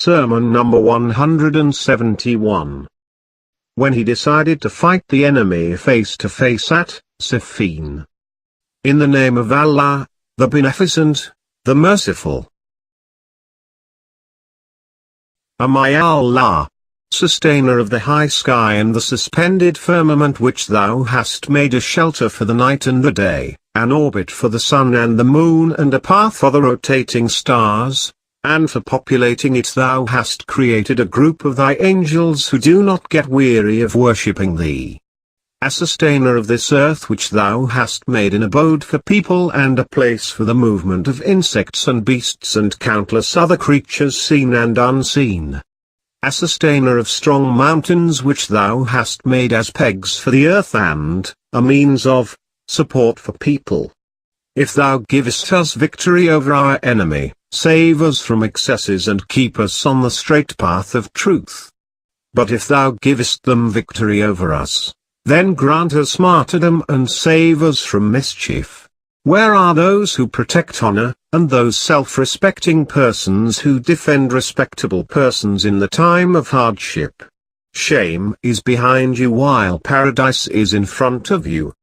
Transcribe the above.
Sermon number 171. When he decided to fight the enemy face to face at Siffin. In the name of Allah, the Beneficent, the Merciful. Am I Allah, sustainer of the high sky and the suspended firmament, which thou hast made a shelter for the night and the day, an orbit for the sun and the moon and a path for the rotating stars, and for populating it thou hast created a group of thy angels who do not get weary of worshipping thee. A sustainer of this earth which thou hast made an abode for people and a place for the movement of insects and beasts and countless other creatures seen and unseen. A sustainer of strong mountains which thou hast made as pegs for the earth and a means of support for people. If thou givest us victory over our enemy, save us from excesses and keep us on the straight path of truth. But if thou givest them victory over us, then grant us martyrdom and save us from mischief. Where are those who protect honor, and those self-respecting persons who defend respectable persons in the time of hardship? Shame is behind you while paradise is in front of you.